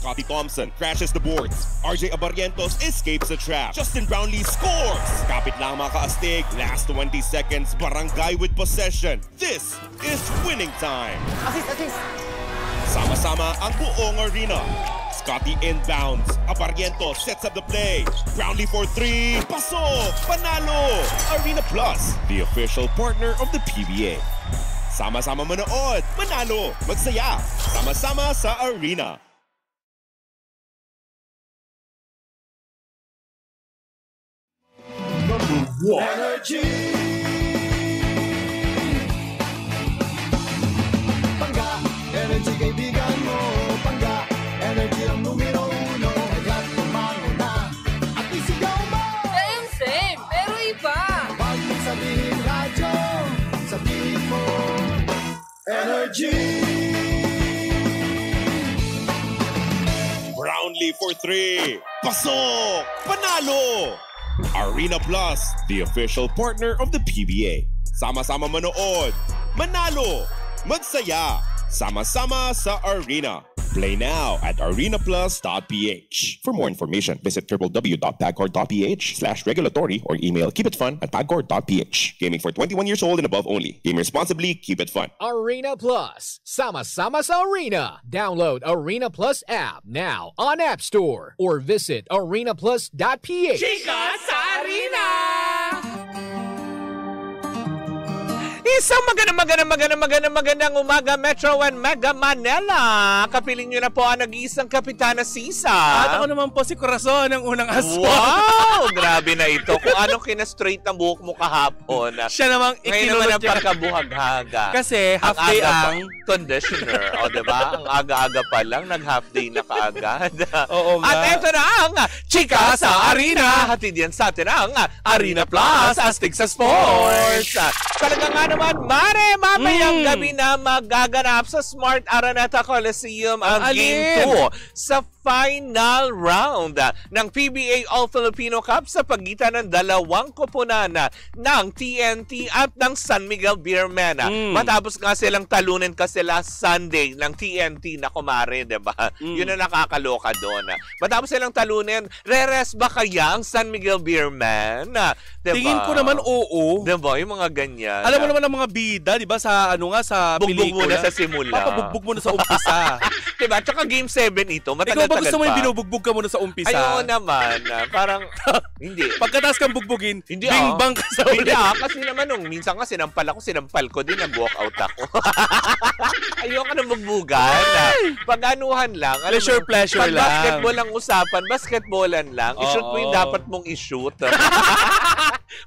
Scotty Thompson crashes the boards. RJ Abarrientos escapes the trap. Justin Brownlee scores! Kapit lang mga kaastig. Last 20 seconds, Barangay with possession. This is winning time. Assist. Sama-sama ang buong arena. Scotty inbounds. Abarrientos sets up the play. Brownlee for 3. Pasok! Panalo! Arena Plus, the official partner of the PBA. Sama-sama manood, manalo, magsaya. Sama-sama sa arena. Energy! Pangga, energy kaibigan mo. Pangga, energy ang numero 1. Agad tumango na at isigaw mo. Same, pero iba. Pag sabihin radyo, sabihin mo energy! Brownlee for 3. Pasok! Panalo! Arena Plus, the official partner of the PBA. Sama-sama manood, manalo, magsaya. Sama-sama sa arena. Play now at arenaplus.ph. For more information, visit www.pagcor.ph/regulatory or email keepitfun@pagcor.ph. Gaming for 21 years old and above only. Game responsibly, keep it fun. Arena Plus. Sama-sama sa Arena. Download Arena Plus app now on App Store or visit arenaplus.ph. Chika sa Arena! Isang magandang umaga, Metro and Mega Manila. Kapiling nyo na po ang nag-iisang Kapitana Sisa. At ako naman po si Corazon, ang unang aswang. Wow! Grabe na ito. Kung anong kina-straight ng buhok mo kahapon. Siya namang ngayon naman ang pagkabuhag-haga. Kasi half day ang conditioner. O, diba? Ang aga-aga pa lang, nag-half day na kaagad. Oo nga. At ito na ang Chika sa Arena. Hatid yan sa atin ang Arena Plus, astig sa sports. Talaga nga naman, Mare, mamayang gabi na magaganap sa Smart Araneta Coliseum ang Game 2 sa final round ng PBA All-Filipino Cup sa pagitan ng dalawang koponan ng TNT at ng San Miguel Beermen. Matapos nga silang talunin kasi last Sunday ng TNT na kumare, diba? Yun ang nakakaloka doon. Matapos silang talunin, re-rest ba kaya ang San Miguel Beermen? Diba? Tingin ko naman oo. Diba? Yung mga ganyan. Alam mo naman ang mga bida, di ba, sa sa bugbog pelikula. Muna sa simula. Papabugbog muna sa umpisa. Diba? Tsaka Game 7 ito, matagal-tagal ba gusto mo yung binubugbog ka muna sa umpisa? Ayaw naman. Parang, hindi. Pagkatapos kang bugbugin, hindi, bing-bang ka sa ulit. Hindi kasi naman minsan nga sinampal ko din, nag-walk out ako. Ayoko na bugbugan. Pag-anuhan lang. Pleasure lang. Basketball ang usapan, basketballan lang. I-shoot mo yung dapat mong i-shoot.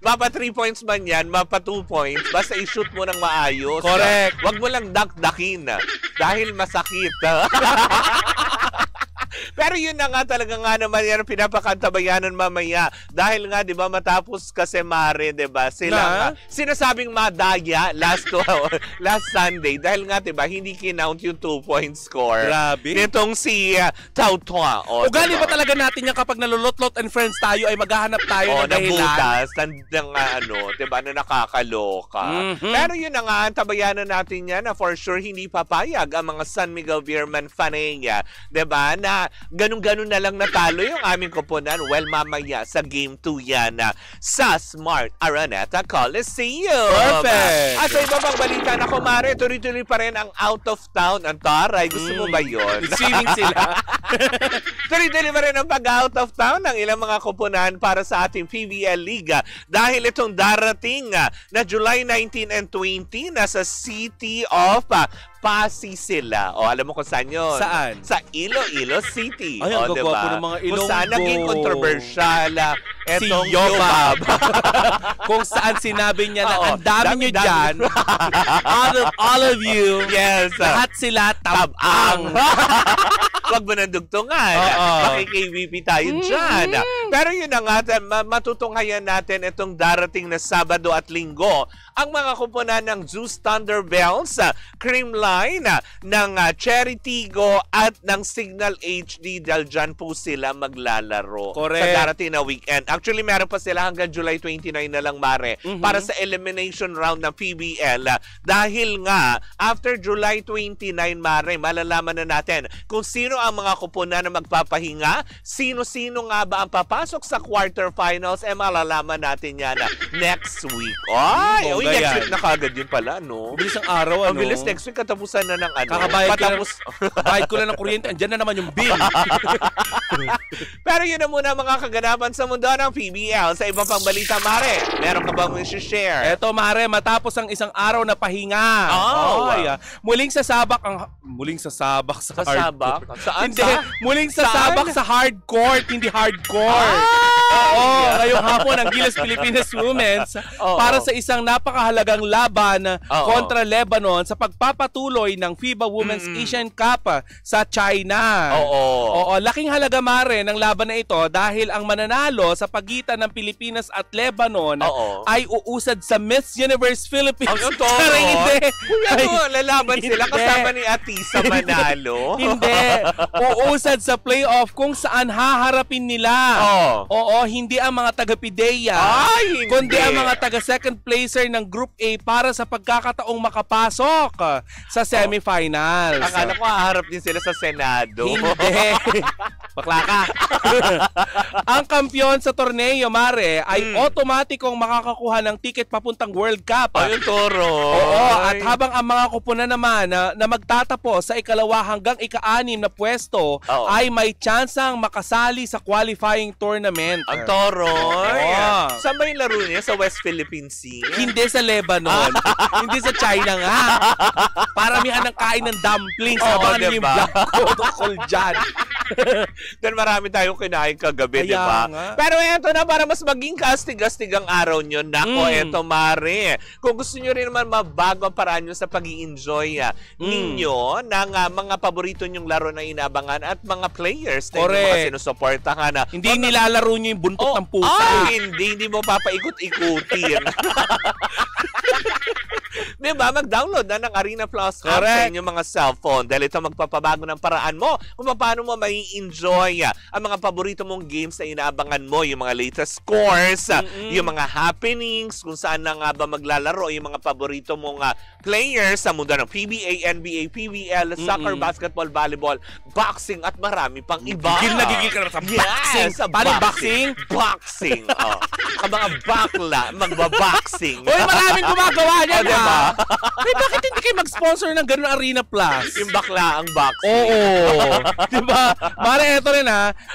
Mapa 3 points man yan, mapa 2 points, basta i-shoot mo ng maayos. Correct. Wag mo lang dak-dakin dahil masakit. Pero yun na nga talaga nga naman yan pinapakantabayanan mamaya. Dahil nga, di ba, matapos kasi Mare, di ba, sila sinasabing madaya last Sunday. Dahil nga, di ba, hindi kinount yung 2-point score. Grabe. Nitong si Tao Tua. Ugali ba talaga natin yan kapag nalolotlot and friends tayo ay maghahanap tayo ng dahilan? Nabutas, di ba, na nakakaloka. Pero yun na nga, tabayanan natin yan na for sure hindi papayag ang mga San Miguel Beermen Fanea, di ba, na ganun-ganun na lang natalo yung aming koponan. Well, mamaya sa Game 2 yan sa Smart Araneta Coliseum. Perfect! At sa iba pang balita na kumare, tuloy-tuloy pa rin ang out of town. Ang taray, gusto mo ba yun? Swimming sila. Tuloy-tuloy pa rin ang pag-out of town ng ilang mga koponan para sa ating PBL Liga. Dahil itong darating na July 19 and 20 nasa City of Pasig sila. O, alam mo kung saan yun? Saan? Sa Iloilo City. Ay, ang diba? gagwapo ng mga Ilonggo. Kung saan naging controversial etong si Yobab. Yobab. Kung saan sinabi niya na ang dami nyo dyan, all of you, yes, lahat sila tabang. Wag mo nang dugtungan. Maki-KVP tayo dyan. Pero yun na nga, matutunghayan natin itong darating na Sabado at Linggo. Ang mga kupunan ng Zeus Thunderbells, Creamline, ng Cherry Tigo at ng Signal HD dahil dyan po sila maglalaro. Correct. Sa darating na weekend. Actually, meron pa sila hanggang July 29 na lang, Mare, para sa elimination round ng PBL. Dahil nga, after July 29, Mare, malalaman na natin kung sino Sino ang mga kupunan na magpapahinga? Sino-sino nga ba ang papasok sa quarterfinals? Malalaman natin yan next week. Ay, next week na kagad yun pala, no? Mabilis ang araw, ano? Mabilis next week, katapusan na ng ano. Bayad ko lang ng kuryente, andyan na naman yung bill. Pero yun na muna mga kaganapan sa mundo ng PBL. Sa iba pang balita, Mare, meron ka bang share? Eto, Mare, matapos ang isang araw na pahinga. Muling sasabak sa hardcourt. Saan? Hindi, muling sasabak sa hardcourt, hindi hardcore. Ngayong hapon ang Gilas Pilipinas Women's para sa isang napakahalagang laban kontra Lebanon sa pagpapatuloy ng FIBA Women's Asian Cup sa China. Laking halaga, Mare, ng laban na ito dahil ang mananalo sa pagitan ng Pilipinas at Lebanon ay uusad sa Miss Universe Philippines. Ang totoo? Hindi. Lalaban sila kasama ni Atisa Manalo. Hindi. Uusad sa playoff kung saan haharapin nila. Hindi ang mga taga-PIDEA, kundi ang mga taga-second placer ng Group A para sa pagkakataong makapasok sa semifinals. Akala ko haharap din sila sa Senado. Hindi. Bakla ka. Ang kampiyon sa torneo, Mare, ay otomatikong makakakuha ng ticket papuntang World Cup. Ayun, Toro. At habang ang mga kupunan naman na magtatapos sa ikalawa hanggang ika-6 na pwesto ay may tsansang makasali sa qualifying tournament. Ang Toro. Saan ba yung laro niya? Sa West Philippine Sea? Hindi sa Lebanon. Hindi sa China nga. Paramihan ng kain ng dumplings. Abangan niyo yung black protocol dyan. Doon marami tayong kinain kagabi, di ba? Pero eto na, para mas maging kastig-kastig ang araw nyo. Nako, eto, Mare. Kung gusto nyo rin naman mabago ang paraan nyo sa pag-i-enjoy ninyo ng mga paborito nyong laro na inabangan at mga players na yung mga sinusuportahan. Hindi nilalaro nyo yung buntot ng pusa. Hindi mo papaikot-ikutin. Diba? Mag-download na ng Arena Plus app sa inyong mga cellphone dahil ito magpapabago ng paraan mo kung paano mo mai-enjoy ang mga paborito mong games na inaabangan mo, yung mga latest scores, yung mga happenings, kung saan na nga ba maglalaro yung mga paborito mong players sa mundo ng PBA, NBA, PBL, soccer, basketball, volleyball, boxing at marami pang iba. Nagigil ka na sa boxing. Paano boxing? Boxing. Ang mga bakla, magbaboxing. Uy, maraming gumagawa niyan, diba? Bakit hindi kayo mag-sponsor ng ganun Arena Plus? Yung bakla ang boxing. Diba? Mare, eto rin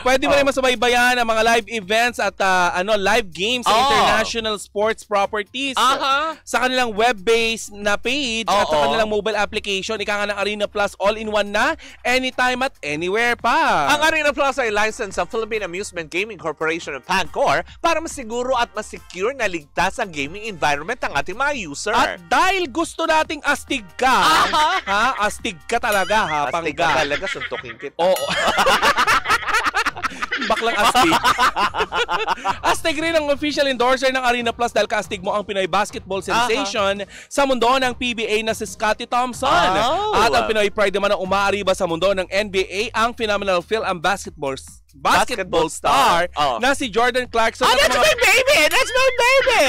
pwede mo rin masubaybayan ang mga live events at live games sa international sports properties sa kanilang web-based na page at sa kanilang mobile application. Ika nga ng Arena Plus, all-in-one na, anytime at anywhere pa. Ang Arena Plus ay licensed sa Philippine Amusement Gaming Corporation of PAGCOR para masiguro at masecure na ligtas ang gaming environment ng ating mga user. At dahil gusto nating astig ka, astig ka talaga, astig ka talaga, suntukin kita. Baklang astig. Astig rin ang official endorser ng Arena Plus dahil kaastig mo ang Pinoy basketball sensation sa mundo ng PBA na si Scottie Thompson. At ang Pinoy pride naman na umaariba sa mundo ng NBA ang phenomenal Phil ang basketball star na si Jordan Clarkson. That's my baby! That's my baby!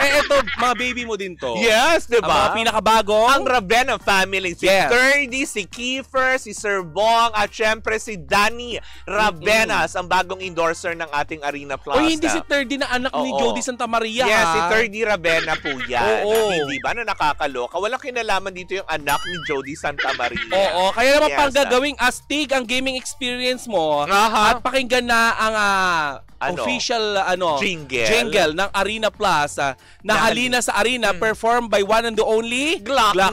Eto, mga baby mo din to. Yes, diba? Ang mga pinakabago. Ang Ravena family. Si Curdy, si Kiefer, si Sir Bong, at syempre si Danny Ravenas, ang bagong endorser ng ating Arena Plus. Hindi si Thirdy na anak ni Jody Santa Maria. Yes, si Thirdy Ravena po yan. Hindi ba na nakakaloka? Walang kinalaman dito yung anak ni Jody Santa Maria. Kaya naman pang gagawing astig ang gaming experience mo at pakinggan na ang official jingle ng Arena Plus na halina sa Arena performed by one and the only Glock 9.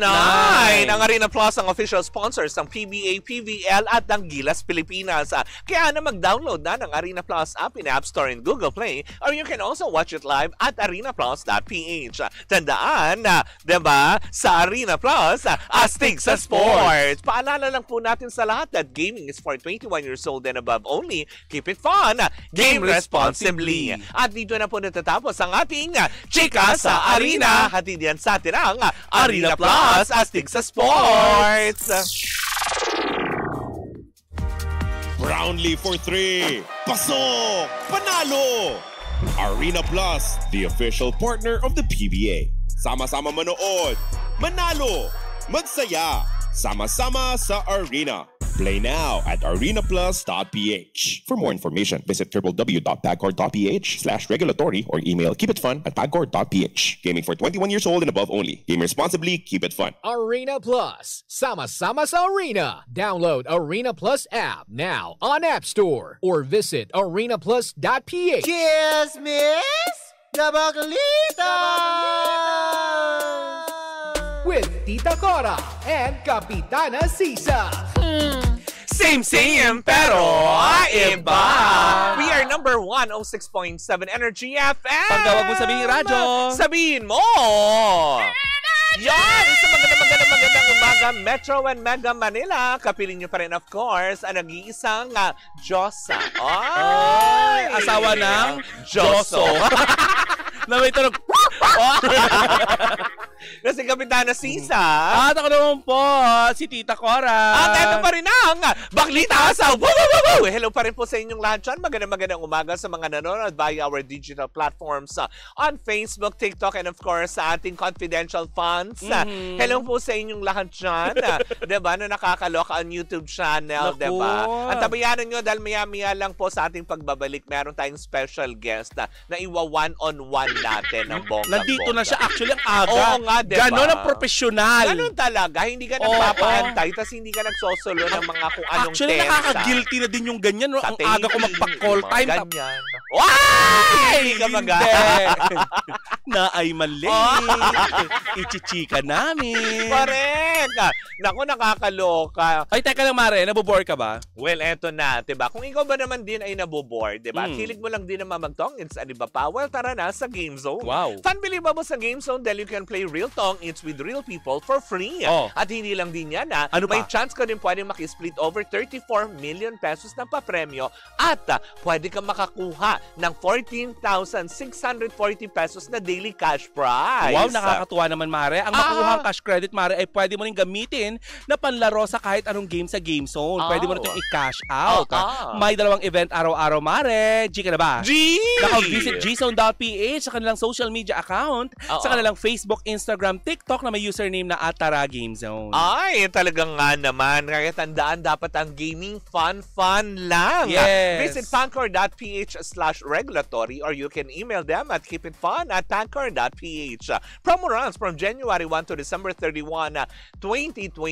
Ang Arena Plus ang official sponsors ng PBA, PBL at ng Gilas Pilipinas. Kaya na mag-download na ng Arena Plus app in App Store and Google Play, or you can also watch it live at arenaplus.ph. Tandaan na, diba, sa Arena Plus, astig sa sports. Paalala lang po natin sa lahat that gaming is for 21 years old and above only. Keep it fun. Game responsibly. At dito na po natatapos ang ating Chika sa Arena. Hatid yan sa atin ang Arena Plus, astig sa sports. Brownlee for 3. Pasok! Panalo! Arena Plus, the official partner of the PBA. Sama-sama manood, manalo, magsaya, sama-sama sa Arena. Play now at arenaplus.ph. For more information, visit www.pagcor.ph/regulatory or email keepitfun@pagcor.ph. Gaming for 21 years old and above only. Game responsibly, keep it fun. Arena Plus. Sama-sama sa Arena. Download Arena Plus app now on App Store or visit arenaplus.ph. Cheers, miss! Gabaglita! With Tita Cora and Kapitana Sisa. Same, pero iba. We are number 106.7 Energy FM. Pag tawag mo sabihin radyo, sabihin mo. Yan! Sa magandang umaga, Metro and Mega Manila. Kapiling nyo pa rin, of course, ang nag-iisang Diyosa. ay, asawa ng Diyoso. na may tunog. Na si Kapitana Sisa. At ako naman po, si Tita Cora. At ito pa rin ang Baklita Asaw. Hello pa rin po sa inyong lahat dyan. Magandang umaga sa mga nanonood via our digital platforms on Facebook, TikTok, and of course sa ating confidential fans. Hello po sa inyong lahat dyan. Diba? Na nakakaloka ang YouTube channel. Naku. Diba? Ang tabayanan nyo dahil maya-maya lang po sa ating pagbabalik, meron tayong special guest na iwa one-on-one natin ng bonggang-bongga. Nandito na siya actually ang aga. Oo nga, diba? Ganon ang profesional. Ganon talaga. Hindi ka nagpapaantay, tas hindi ka nagsosolo ng mga kung anong actually, tensa. nakaka-guilty na din yung ganyan. No? Sa Ang aga ko magpa-call time. Ganyan. Why? Hindi ka na ay mali. Ichichika namin. Correct. Naku, nakakaloka. Ay, teka lang, Mare. Nabobore ka ba? Well, eto na, diba? Kung ikaw ba naman din ay nabobore, diba? At hilig mo lang din naman mag-tong-its, diba pa? Well, tara na sa Game Zone. Wow. Unbelievable sa Game Zone dahil you can play real tong-its with real people for free. Oh. At hindi lang din yan, Ano may pa? chance ka din pwedeng makisplit over 34 million pesos ng papremyo at pwede ka makakuha ng 14,640 pesos na daily cash prize. Wow, nakakatuwa naman, Mare. Ang makuhang cash credit, Mare, ay pwede mo rin gamitin na panlaro sa kahit anong game sa Game Zone. Pwede mo rin itong i-cash out. May dalawang event araw-araw, Mare. G ka na ba? G! Naka-visit gzone.ph sa kanilang social media account, sa kanilang Facebook, Instagram, TikTok na may username na @TaraGameZone. Ay, talagang nga naman. Kaya tandaan, dapat ang gaming fun lang. Yes. Visit pancor.ph/regulatory or you can email them at keepitfun@pancor.ph. Promo runs from January 1 to December 31, 2025.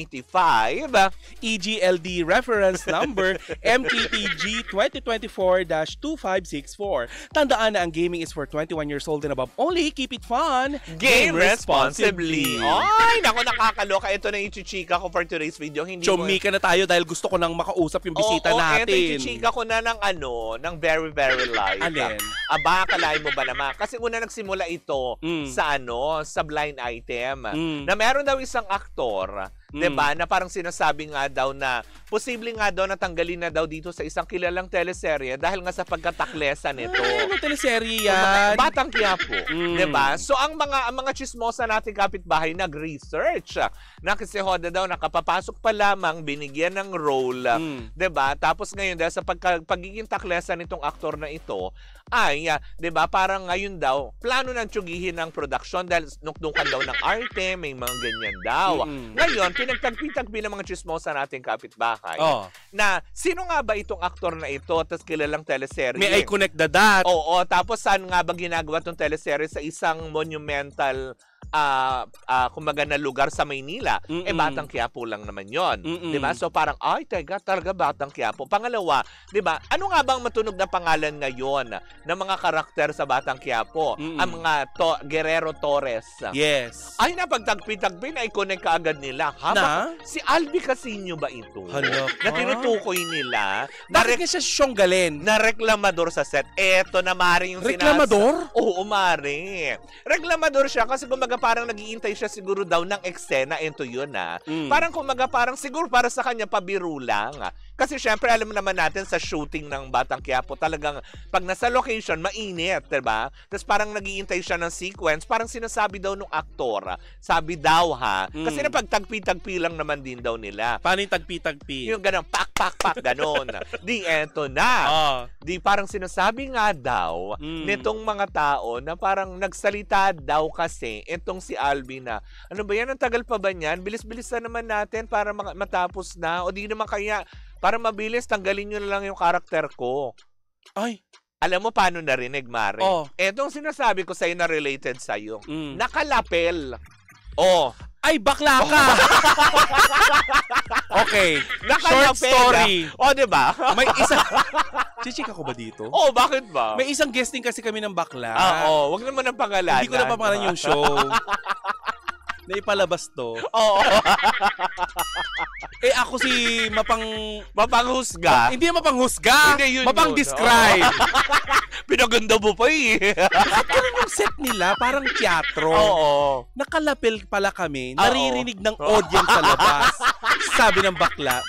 EGLD reference number MKTG 2024-2564. Tandaan na ang gaming is for 21 years old and above only. Keep it fun. Game responsibly. Ay, naku, nakakaloka. Ito na yung chichika ko for today's video. Hindi Chumika na tayo dahil gusto ko nang makausap yung bisita natin. Ito yung chichika ko na ng very, very live. Alin? Aba, akalain mo ba naman? Kasi una nagsimula ito sa blind item. Na meron daw isang aktor, 'di ba, na parang sinasabi nga daw na posible nga daw natanggalin na daw dito sa isang kilalang teleserye dahil nga sa pagkataklesa nito. Ano teleserye yan? Batang Quiapo, 'di ba? So ang mga chismosa nating kapitbahay nag-research. Na kasi Hoda daw nakapapasok pa lamang binigyan ng role, 'di ba? Tapos ngayon dahil sa pagiging taklesa nitong aktor na ito ay, 'di ba, parang ngayon daw plano nang tsugihin ng production dahil nukdukan daw ng arte, may mga ganyan daw. Ngayon, pinagtagpi-tagpi ng mga chismosa nating kapitbahay na sino nga ba itong aktor na ito tapos kilalang teleserye. May I connect the dot. Oo, tapos saan nga ba ginagawa itong teleserye sa isang monumental kumbaga na lugar sa Maynila, Batang Quiapo lang naman yon, 'di ba? So parang talaga Batang Quiapo. Pangalawa, 'di ba? Ano nga bang matunog na pangalan ngayon ng mga karakter sa Batang Quiapo? Ang mga Guerrero Torres. Yes. Ay, napagtagpi-tagpi na i-connect kaagad nila. Si Albi Casino ba ito? Na tinutukoy nila. Bakit siya siyang galin? Na reklamador sa set. Eto na, Mari, yung reklamador? Oo, Mari. Reklamador siya kasi kumaga parang nag-iintay siya siguro daw ng eksena. Ito yun, Parang kumaga parang siguro para sa kanya pabiro lang. Kasi syempre, alam naman natin sa shooting ng Batang Quiapo, talagang pag nasa location, mainit, diba? Tapos parang nag-iintay siya ng sequence, parang sinasabi daw nung aktor, sabi daw ha, kasi napagtagpi-tagpi lang naman din daw nila. Paano yung tagpi-tagpi? Yung ganun, pak, ganon. Di, eto na. Di, parang sinasabi nga daw nitong mga tao na parang nagsalita daw kasi itong si Albi na, ano ba yan, ang tagal pa ba niyan? Bilis-bilis na naman natin para matapos na. O di naman kaya, para mabilis, tanggalin nyo na lang yung karakter ko. Ay. Alam mo paano narinig, Mare? Etong sinasabi ko sa'yo na related sa'yo. Nakalapel. Ay, bakla ka! Okay. Nakalapel. Short story. Diba? May isang... Chichika ko ba dito? Bakit ba? May isang guesting kasi kami ng bakla. Wag naman ang pangalanan. Hindi ko na papangalan yung show. Naipalabas to. Ako si Mapanghusga. Hindi mapanghusga. Hindi, yun Mapang-describe. Pinaganda mo pa Bakit ganun yung set nila? Parang teatro. Nakalapel pala kami. Naririnig ng audience sa labas. Sabi ng bakla,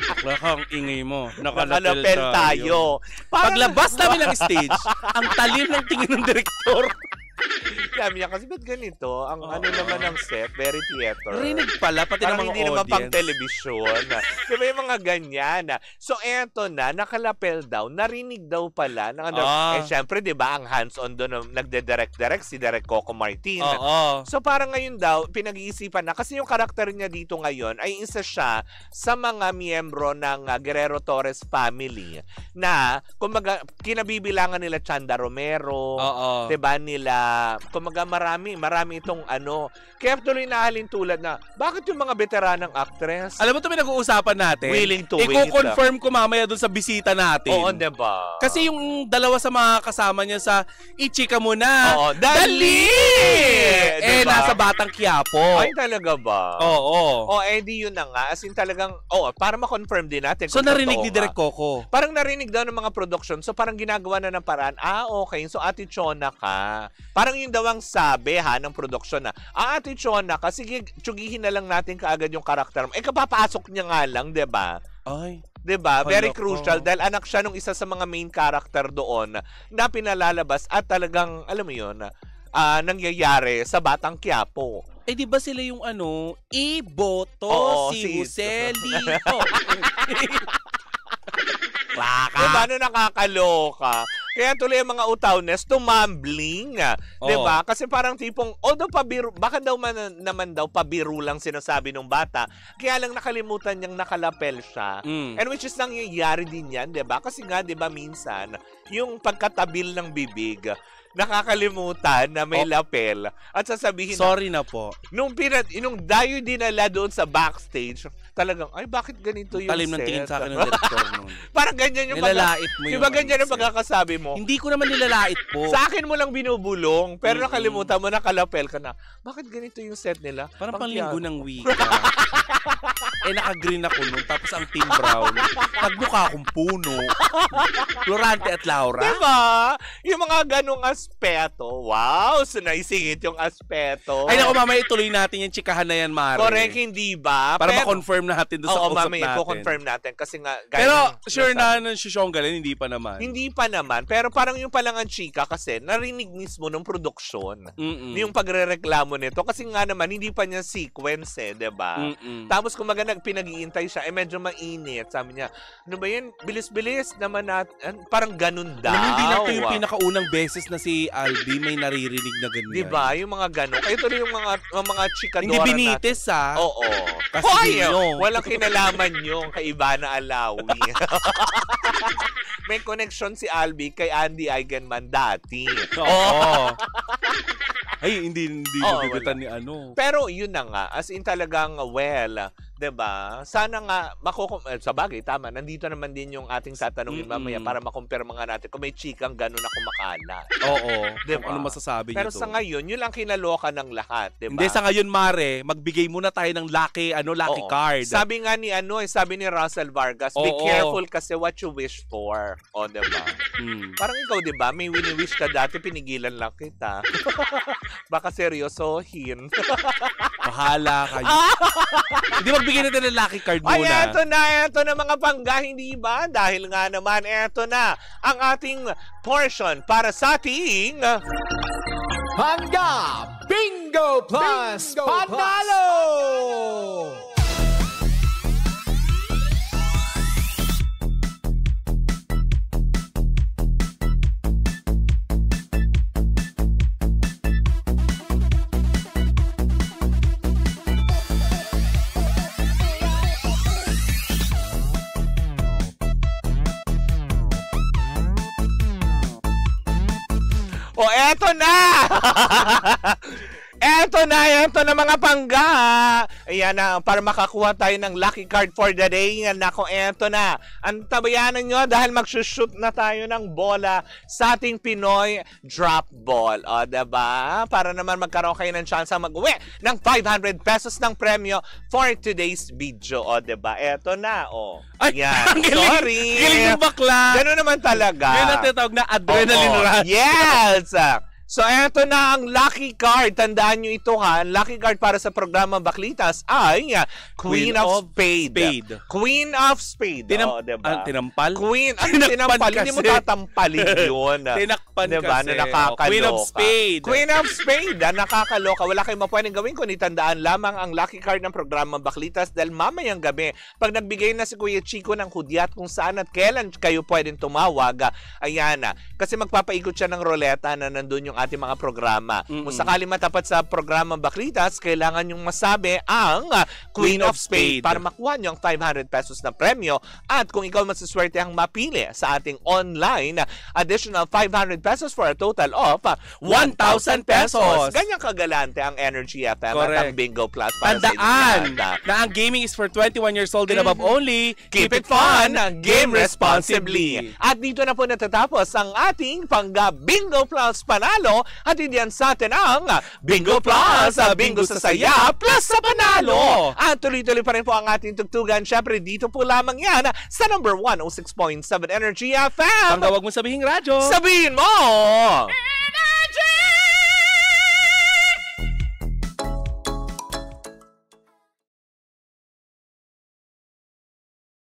bakla ka, ang ingay mo. Nakalapel tayo. Paglabas namin ng stage, ang talim ng tingin ng direktor. Sabi niya, kasi ba't ganito? Ang ano naman ng set, very theater. Rinig pala, pati ng mga hindi audience. Naman pang television. Diba yung mga ganyan? So, eto na, nakalapel daw, narinig daw pala. Syempre, diba, ang hands-on doon, nagde-direct si Direk Coco Martin. So, parang ngayon daw, pinag-iisipan na, kasi yung karakter niya dito ngayon, ay isa siya sa mga miyembro ng Guerrero Torres family na, kumaga, kinabibilangan nila Chanda Romero, diba, nila kumaga marami itong ano. Kaya tuloy nahalin tulad na, bakit yung mga veteranang actress? Alam mo ito pinag-uusapan natin? Willing to wait. I-confirm ko mamaya dun sa bisita natin. Diba? Kasi yung dalawa sa mga kasama niya sa Ichika mo na. Dali! Diba? Nasa Batang Quiapo. Ay, talaga ba? Di yun na nga. As in talagang, para ma-confirm din natin. So, narinig ni Direk Coco? Parang narinig daw ng mga production. So, parang ginagawa na ng paraan. Okay. So, Ate Chona ka. Parang yung daw ang sabi ng production na, Ate Chona ka, sige, tsugihin na lang natin kaagad yung karakter mo. Kapapasok niya nga lang, diba? Ay. Diba? Very crucial dahil anak siya nung isa sa mga main character doon na pinalalabas at talagang, alam mo yun, nangyayari sa Batang Quiapo. Di ba sila yung Iboto, si Joselito? Diba? Nakakaloka. Kaya tuloy ang mga utawnes, tumambling. Diba? Kasi parang tipong, although pabiro, baka daw naman daw pabiro lang sinasabi ng bata, kaya lang nakalimutan niyang nakalapel siya. And which is nangyayari din yan, diba? Kasi nga, diba, minsan, yung pagkatabil ng bibig, nakakalimutan na may lapel at sasabihin sorry na po. Nung dayo dinala doon sa backstage, talagang, ay, bakit ganito yung talim set? Ng tingin sa akin ng director nun. Parang ganyan yung nilalait mo yung diba ganyan yung pagkakasabi mo? Hindi ko naman nilalait po. Sa akin mo lang binubulong, pero nakalimutan mo, nakalapel ka na. Bakit ganito yung set nila? Parang panglinggo ng wika. Naka-green ako nun, tapos ang team brown. Nagmukha akong puno. Florante at Laura. Diba? Yung mga ganong aspeto. Wow! So, naisingit yung aspeto. Ay, naku, mamaya ituloy natin yung chikahan na yan, Mare. Correct, hindi ba? Para ma-confirm natin doon sa usap mamaya, natin. confirm natin. Kasi nga, pero, sure na si Shonggalan, hindi pa naman. Hindi pa naman. Pero parang yung palang ang chika kasi, narinig mismo ng produksyon. Yung pagre-reklamo nito. Kasi nga naman, hindi pa niya sequence diba? Tapos, kung pinag-iintay siya, medyo mainit. Sabi niya, ano ba yan? Bilis-bilis naman natin. Parang ganun daw. Hindi lang ito yung pinakaunang beses na si Albi may naririnig na ganyan. Diba? Yung mga ganun. Kaya ito yung mga chikadora hindi binitis natin. Oo. Kasi walang kinalaman yung kay Ivana Alawi. May connection si Albi kay Andy Eigenman dati. Oo. Ay, hindi nabibitan ni ano. Pero yun na nga, as in talagang diba? Sana nga, sa bagay, tama, nandito naman din yung ating tatanungin mamaya para makumpirma nga natin kung may chikang gano'n na kumakalat. Oo. Diba? Ano masasabi niyo? Pero sa ngayon, yun lang kinaloka ng lahat, diba? Hindi, sa ngayon, Mare, magbigay muna tayo ng lucky card. Sabi nga ni sabi ni Russell Vargas, be careful kasi what you wish for. Diba? Parang ikaw, diba? May wini-wish ka dati, pinigilan lang kita. Baka seryosohin. Bahala kayo. Hindi, magbigay natin ng lucky card muna. Ay, eto na mga pangga, hindi ba? Dahil nga naman, eto na ang ating portion para sa ating... Pangga Bingo Plus Panalo! O, eto na! Eto na mga pangga. Ayan na, para makakuha tayo ng lucky card for the day. Nako, eto na. Ang tabayanan nyo dahil magsushoot na tayo ng bola sa ating Pinoy drop ball. O, diba? Para naman magkaroon kayo ng chance mag-uwi ng 500 pesos ng premyo for today's video. O, diba? Eto na, o. Ayan. Sorry. Galing yung bakla. Gano'n naman talaga. Yun ang tinatawag na adrenaline rush. Yes! So, eto na ang lucky card. Tandaan nyo ito ha. Ang lucky card para sa programa Baklitas ay Queen of Spade. Queen of Spade. Diba? Tinampal? Queen. Tinampal. Hindi mo tatampalin yun. Tinakpan diba? kasi. Na nakakaloka. Queen of Spade. Queen of Spade. Nakakaloka. Wala kayong mapwedeng gawin kung itandaan lamang ang lucky card ng programa Baklitas dahil mamayang gabi, pag nagbigay na si Kuya Chico ng hudyat kung saan at kailan kayo pwedeng tumawag, ayan na. Kasi magpapaikot siya ng roleta na nandun yung ating mga programa. Kung sakali matapat sa programa Baklitas, kailangan yung masabi ang Queen of Spade para makuha nyo ang 500 pesos na premyo. At kung ikaw masaswerte ang mapili sa ating online, additional 500 pesos for a total of 1,000 pesos. Ganyang kagalante ang Energy FM at ang Bingo Plus para tandaan na ang gaming is for 21 years old and above only. Keep it fun, game responsibly. At dito na po natatapos ang ating Pangga Bingo Plus Panalo. At hindi yan sa atin ang Bingo Plus, Bingo sa saya, plus sa panalo. At tuloy-tuloy pa rin po ang ating tugtugan. Syempre, dito po lamang yan sa number 106.7 Energy FM. Ang tawag mo sabihing radyo. Sabihin mo!